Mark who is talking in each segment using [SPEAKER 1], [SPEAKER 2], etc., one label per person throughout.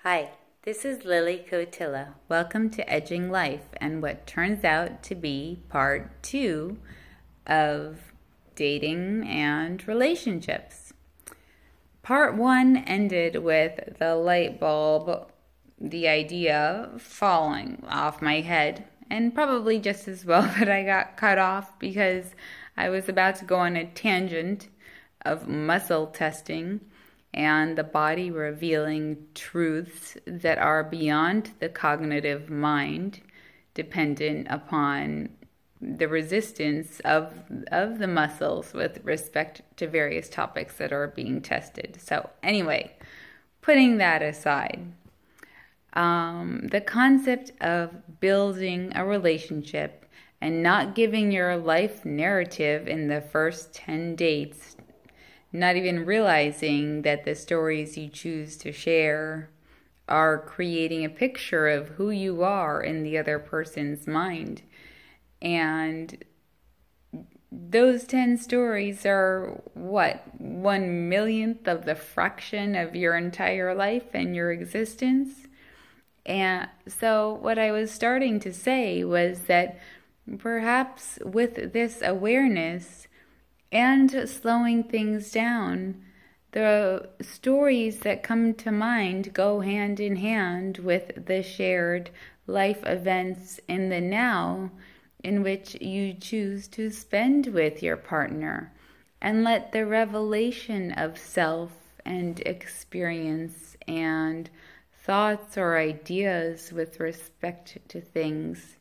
[SPEAKER 1] Hi, this is Lily Cotilla. Welcome to Edging Life and what turns out to be part 2 of dating and relationships. Part 1 ended with the light bulb, the idea falling off my head, and probably just as well that I got cut off because I was about to go on a tangent of muscle testing and the body revealing truths that are beyond the cognitive mind, dependent upon the resistance of the muscles with respect to various topics that are being tested. So anyway, putting that aside, the concept of building a relationship and not giving your life narrative in the first 10 dates, not even realizing that the stories you choose to share are creating a picture of who you are in the other person's mind. And those 10 stories are what? 1/1,000,000th of the fraction of your entire life and your existence. And so what I was starting to say was that perhaps with this awareness and slowing things down, the stories that come to mind go hand in hand with the shared life events in the now in which you choose to spend with your partner, and let the revelation of self and experience and thoughts or ideas with respect to things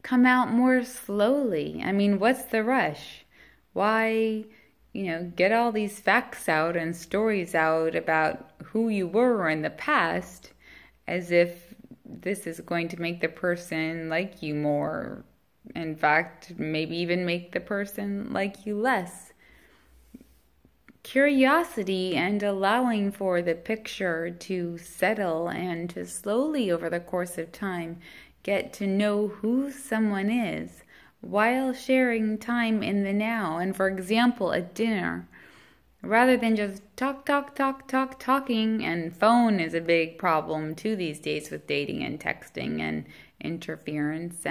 [SPEAKER 1] come out more slowly. I mean, what's the rush? Why, get all these facts out and stories out about who you were in the past as if this is going to make the person like you more. In fact, maybe even make the person like you less. Curiosity and allowing for the picture to settle and to slowly over the course of time get to know who someone is while sharing time in the now. And for example, at dinner, rather than just talking, and phone is a big problem too these days with dating and texting and interference.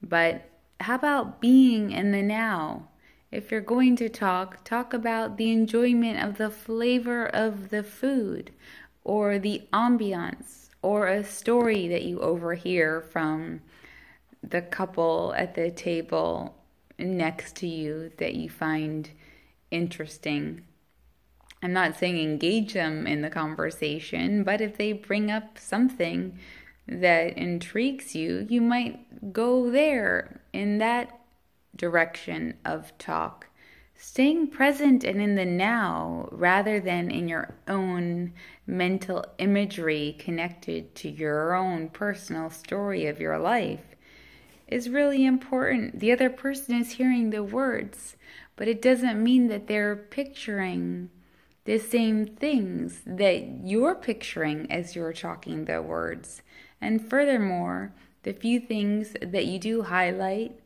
[SPEAKER 1] But how about being in the now? If you're going to talk about the enjoyment of the flavor of the food or the ambiance, or a story that you overhear from the couple at the table next to you that you find interesting. I'm not saying engage them in the conversation, but if they bring up something that intrigues you, you might go there in that direction of talk. Staying present and in the now rather than in your own mental imagery connected to your own personal story of your life is really important. The other person is hearing the words, but it doesn't mean that they're picturing the same things that you're picturing as you're talking the words. And furthermore, the few things that you do highlight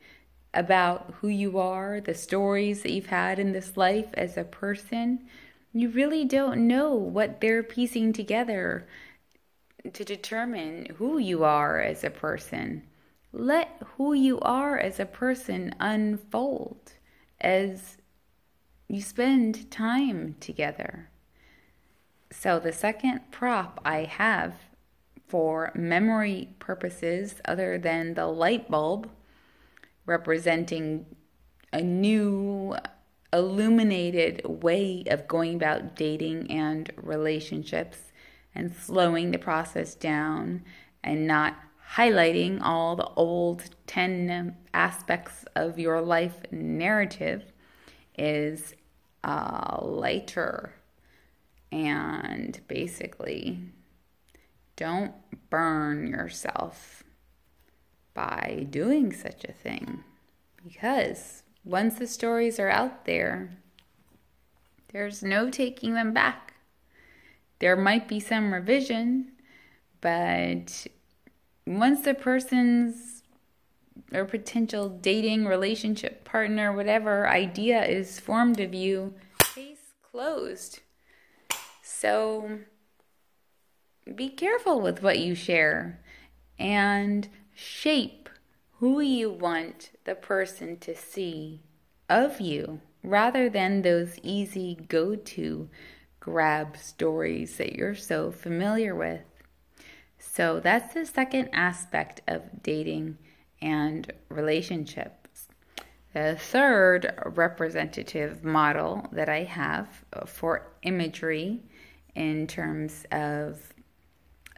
[SPEAKER 1] about who you are, the stories that you've had in this life as a person, you really don't know what they're piecing together to determine who you are as a person. Let who you are as a person unfold as you spend time together. So the second prop I have for memory purposes, other than the light bulb representing a new illuminated way of going about dating and relationships and slowing the process down and not highlighting all the old 10 aspects of your life narrative, is lighter. And basically, don't burn yourself by doing such a thing, because once the stories are out there, there's no taking them back. There might be some revision, but once the person's or potential dating, relationship partner, whatever idea is formed of you, case closed. So be careful with what you share and shape who you want the person to see of you rather than those easy go-to grab stories that you're so familiar with. So that's the second aspect of dating and relationships. The third representative model that I have for imagery in terms of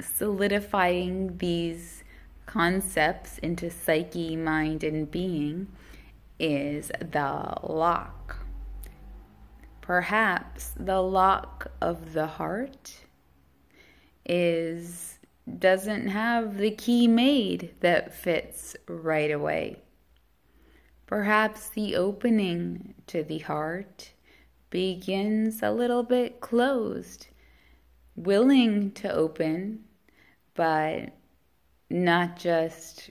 [SPEAKER 1] solidifying these concepts into psyche, mind, and being is the lock. Perhaps the lock of the heart doesn't have the key made that fits right away. Perhaps the opening to the heart begins a little bit closed, willing to open, but not just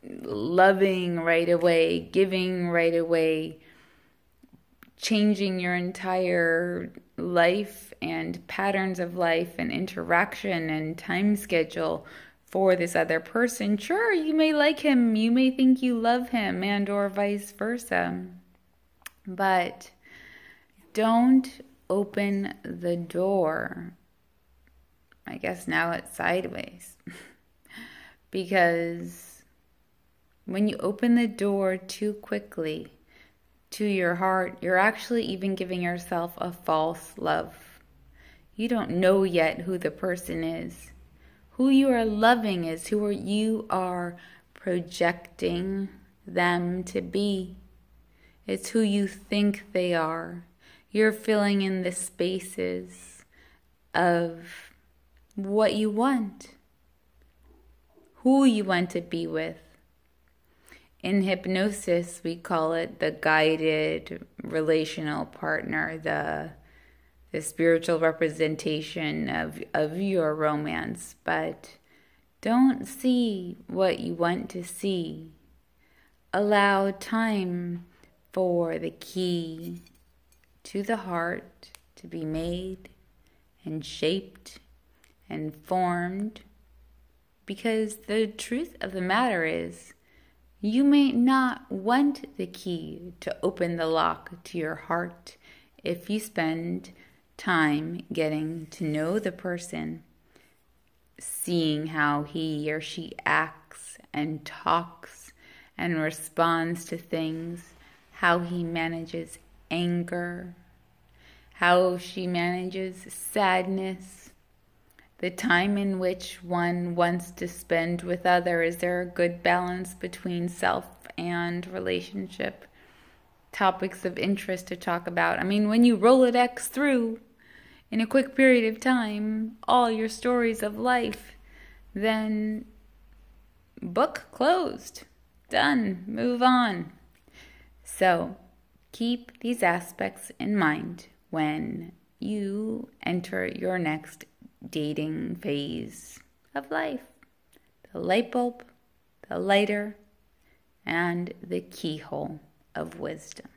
[SPEAKER 1] loving right away, giving right away, changing your entire life and patterns of life and interaction and time schedule for this other person. Sure, you may like him, you may think you love him, and or vice versa. But don't open the door. I guess now it's sideways. Because when you open the door too quickly to your heart, you're actually even giving yourself a false love. You don't know yet who the person is. Who you are loving is who you are projecting them to be. It's who you think they are. You're filling in the spaces of what you want, who you want to be with. In hypnosis, we call it the guided relational partner, the spiritual representation of your romance. But don't see what you want to see. Allow time for the key to the heart to be made and shaped and formed. Because the truth of the matter is, you may not want the key to open the lock to your heart if you spend time getting to know the person, seeing how he or she acts and talks and responds to things, how he manages anger, how she manages sadness, the time in which one wants to spend with others. Is there a good balance between self and relationship? Topics of interest to talk about. I mean, when you Rolodex through in a quick period of time all your stories of life, then book closed. Done. Move on. So keep these aspects in mind when you enter your next dating phase of life. The light bulb, the lighter, and the keyhole of wisdom.